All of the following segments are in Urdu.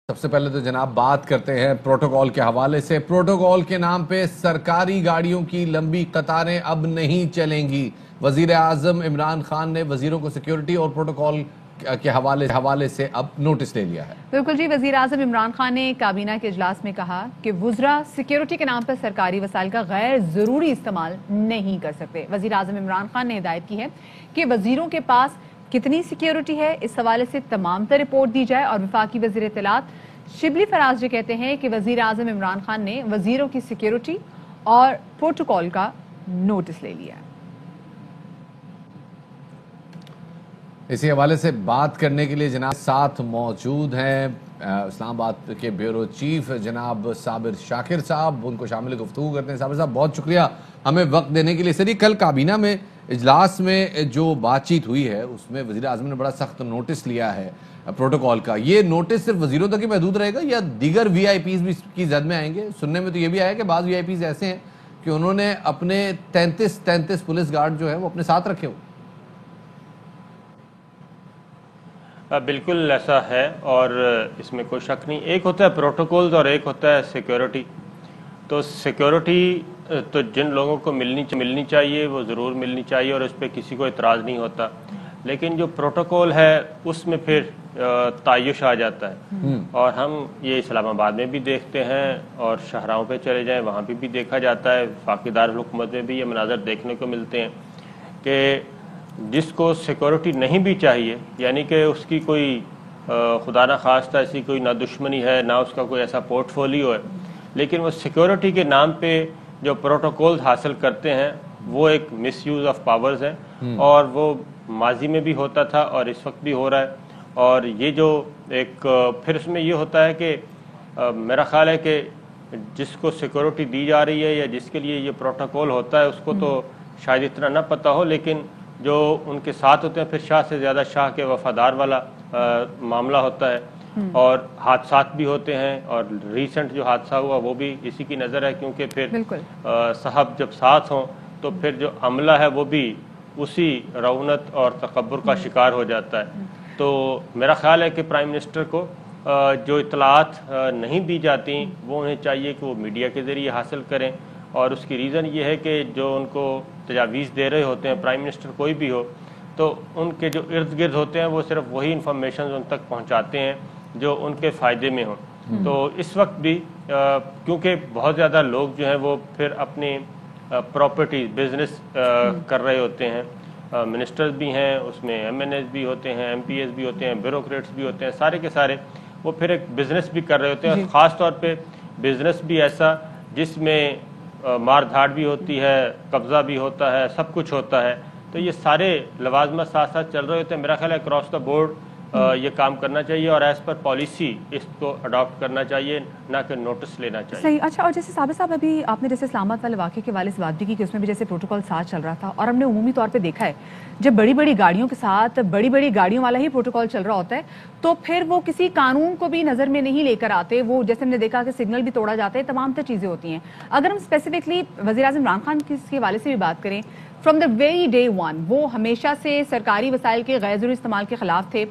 سب سے پہلے تو جناب بات کرتے ہیں پروٹوکول کے حوالے سے۔ پروٹوکول کے نام پہ سرکاری گاڑیوں کی لمبی قطاریں اب نہیں چلیں گی۔ وزیر اعظم عمران خان نے وزیروں کو سیکیورٹی اور پروٹوکول کے حوالے سے اب نوٹس لے لیا ہے۔ بالکل جی، وزیر اعظم عمران خان نے کابینہ کے اجلاس میں کہا کہ وزراء سیکیورٹی کے نام پر سرکاری وسائل کا غیر ضروری استعمال نہیں کر سکتے۔ وزیر اعظم عمران خان نے ہدایت کی ہے کہ وزیروں کے پاس کتنی سیکیورٹی ہے اس حوالے سے تمام تر رپورٹ دی جائے، اور وفاقی وزیر اطلاعات شبلی فراز جی کہتے ہیں کہ وزیر اعظم عمران خان نے وزیروں کی سیکیورٹی اور پروٹوکول کا نوٹس لے لیا ہے۔ اسی حوالے سے بات کرنے کے لیے جناب ساتھ موجود ہیں اسلام آباد کے بیورو چیف جناب صابر شاکر صاحب، ان کو شامل گفتگو کرتے ہیں۔ صابر صاحب بہت شکریہ ہمیں وقت دینے کے لیے۔ سر، کل کابینہ میں اجلاس میں جو بات چیت ہوئی ہے اس میں وزیر اعظم نے بڑا سخت نوٹس لیا ہے پروٹوکول کا۔ یہ نوٹس صرف وزیروں تک ہی محدود رہے گا یا دیگر وی آئی پیز بھی کی زد میں آئیں گے؟ سننے میں تو یہ بھی آیا کہ بعض وی آئی پیز ایسے ہیں کہ انہوں نے اپنے 33 پولیس گارڈ جو ہے وہ اپنے ساتھ رکھے ہو۔ بالکل ایسا ہے، اور اس میں کوئی شک نہیں۔ ایک ہوتا ہے پروٹوکولز اور ایک ہوتا ہے سیکیورٹی۔ تو سیکیورٹی تو جن لوگوں کو ملنی چاہیے وہ ضرور ملنی چاہیے، اور اس پہ کسی کو اعتراض نہیں ہوتا، لیکن جو پروٹوکول ہے اس میں پھر تعیش آ جاتا ہے، اور ہم یہ اسلام آباد میں بھی دیکھتے ہیں، اور شہراؤں پہ چلے جائیں وہاں پہ بھی دیکھا جاتا ہے، وفاقی دارالحکومت میں بھی یہ مناظر دیکھنے کو ملتے ہیں کہ جس کو سیکورٹی نہیں بھی چاہیے، یعنی کہ اس کی کوئی خدا نہ خواستہ ایسی کوئی نہ دشمنی ہے نہ اس کا کوئی ایسا پورٹ فولیو ہے، لیکن وہ سیکورٹی کے نام پہ جو پروٹوکول حاصل کرتے ہیں وہ ایک مس یوز آف پاورز ہے، اور وہ ماضی میں بھی ہوتا تھا اور اس وقت بھی ہو رہا ہے۔ اور یہ جو ایک پھر اس میں یہ ہوتا ہے کہ میرا خیال ہے کہ جس کو سیکورٹی دی جا رہی ہے یا جس کے لیے یہ پروٹوکول ہوتا ہے اس کو تو شاید اتنا نہ پتہ ہو، لیکن جو ان کے ساتھ ہوتے ہیں پھر شاہ سے زیادہ شاہ کے وفادار والا معاملہ ہوتا ہے، اور حادثات بھی ہوتے ہیں، اور ریسنٹ جو حادثہ ہوا وہ بھی اسی کی نظر ہے، کیونکہ پھر صاحب جب ساتھ ہوں تو پھر جو عملہ ہے وہ بھی اسی رونت اور تکبر کا شکار ہو جاتا ہے۔ تو میرا خیال ہے کہ پرائم منسٹر کو جو اطلاعات نہیں دی جاتی وہ انہیں چاہیے کہ وہ میڈیا کے ذریعے حاصل کریں، اور اس کی ریزن یہ ہے کہ جو ان کو تجاویز دے رہے ہوتے ہیں پرائم منسٹر کوئی بھی ہو، تو ان کے جو ارد گرد ہوتے ہیں وہ صرف وہی انفارمیشن ان تک پہنچاتے ہیں جو ان کے فائدے میں ہوں۔ تو اس وقت بھی کیونکہ بہت زیادہ لوگ جو ہیں وہ پھر اپنی پراپرٹی بزنس کر رہے ہوتے ہیں، منسٹرز بھی ہیں اس میں، ایم این ایز بھی ہوتے ہیں، ایم پی ایز بھی ہوتے ہیں، بیوروکریٹس بھی ہوتے ہیں، سارے کے سارے وہ پھر ایک بزنس بھی کر رہے ہوتے ہیں، خاص طور پہ بزنس بھی ایسا جس میں مار دھاڑ بھی ہوتی ہے، قبضہ بھی ہوتا ہے، سب کچھ ہوتا ہے۔ تو یہ سارے لوازمات ساتھ ساتھ چل رہے ہوتے ہیں۔ میرا خیال ہے اکراس دا بورڈ یہ کام کرنا چاہیے، اور ایز پر پالیسی اس کو اڈاپٹ کرنا چاہیے، نہ کہ نوٹس لینا چاہیے۔ صحیح۔ اچھا، اور جیسے صابر صاحب ابھی آپ نے جیسے اسلام آباد والے واقعے کے والے سے بات بھی کی کہ اس میں بھی جیسے پروٹوکول ساتھ چل رہا تھا، اور ہم نے عمومی طور پہ دیکھا ہے جب بڑی بڑی گاڑیوں کے ساتھ بڑی بڑی گاڑیوں والا ہی پروٹوکول چل رہا ہوتا ہے تو پھر وہ کسی قانون کو بھی نظر میں نہیں لے کر آتے، وہ جیسے ہم نے دیکھا کہ سگنل بھی توڑا جاتا ہے، تمام تر چیزیں ہوتی ہیں۔ اگر ہم اسپیسیفکلی وزیر اعظم عمران خان کے حوالے سے بھی بات کریں، from the very day one وہ ہمیشہ سے سرکاری وسائل کے غیر ضروری استعمال کے خلاف تھے،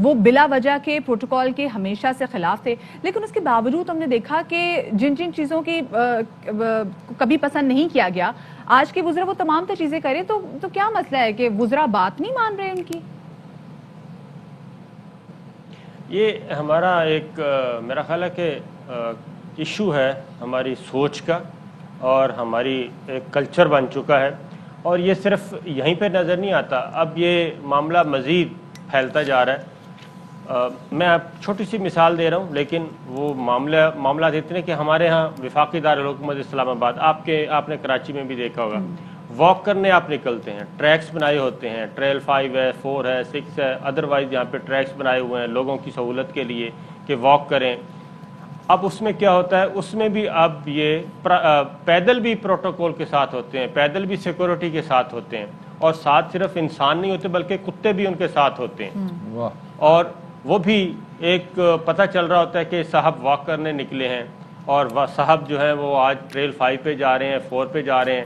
وہ بلا وجہ کے پروٹوکول کے ہمیشہ سے خلاف تھے، لیکن اس کے باوجود ہم نے دیکھا کہ جن چیزوں کی کبھی پسند نہیں کیا گیا، آج کے وزراء وہ تمام تر چیزیں کریں، تو کیا مسئلہ ہے کہ وزراء بات نہیں مان رہے ان کی؟ یہ ہمارا ایک میرا خیال ہے کہ ایشو ہے ہماری سوچ کا، اور ہماری ایک کلچر بن چکا ہے، اور یہ صرف یہیں پہ نظر نہیں آتا، اب یہ معاملہ مزید پھیلتا جا رہا ہے۔ میں آپ چھوٹی سی مثال دے رہا ہوں، لیکن وہ معاملات اتنے کہ ہمارے ہاں وفاقی دارالحکومت اسلام آباد، آپ نے کراچی میں بھی دیکھا ہوگا، واک کرنے آپ نکلتے ہیں، ٹریکس بنائے ہوتے ہیں، ٹریل 5 ہے، 4 ہے، 6 ہے، ادروائز یہاں پہ ٹریکس بنائے ہوئے ہیں لوگوں کی سہولت کے لیے کہ واک کریں۔ اب اس میں کیا ہوتا ہے، اس میں بھی اب یہ پیدل بھی پروٹوکول کے ساتھ ہوتے ہیں، پیدل بھی سیکورٹی کے ساتھ ہوتے ہیں، اور ساتھ صرف انسان نہیں ہوتے بلکہ کتے بھی ان کے ساتھ ہوتے ہیں، اور وہ بھی ایک پتہ چل رہا ہوتا ہے کہ صاحب واک کرنے نکلے ہیں، اور صاحب جو ہیں وہ آج ٹریل 5 پہ جا رہے ہیں، 4 پہ جا رہے ہیں،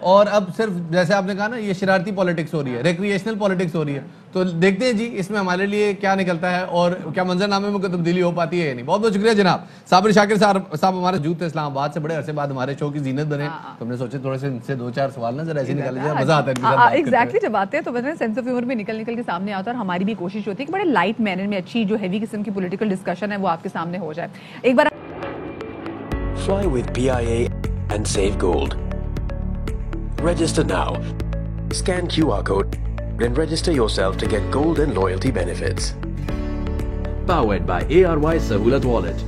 اور اب صرف جیسے آپ نے کہا نا یہ شرارتی پالیٹکس ہو رہی ہے, ریکریشنل پالیٹکس ہو رہی ہے. تو دیکھتے ہیں جی اس میں ہمارے لیے کیا نکلتا ہے اور کیا منظر نامے میں کوئی تبدیلی ہو پاتی ہے یا نہیں. بہت بہت شکریہ جناب. صابر شاکر صاحب ہمارے موجود تھے اسلام آباد سے, بڑے عرصے بعد ہمارے شو کی زینت بنے, تو ہم نے سوچے تھوڑے سے ان سے 2-4 سوال نا ذرا ایسے نکال لیا, مزہ آتا ہے ایگزیکٹلی. جب آتے ہیں تو بدن سینس آف ہیومر میں نکل کے سامنے آتا ہے, اور ہماری بھی کوشش ہوتی ہے کہ بڑے لائٹ مینر میں اچھی جو ہیوی قسم کی پولیٹیکل ڈسکشن ہے وہ آپ کے سامنے ہو جائے. ایک بار Fly with PIA and save gold. Register now. Scan QR code and register yourself to get gold and loyalty benefits. Powered by ARY Sahulat Wallet.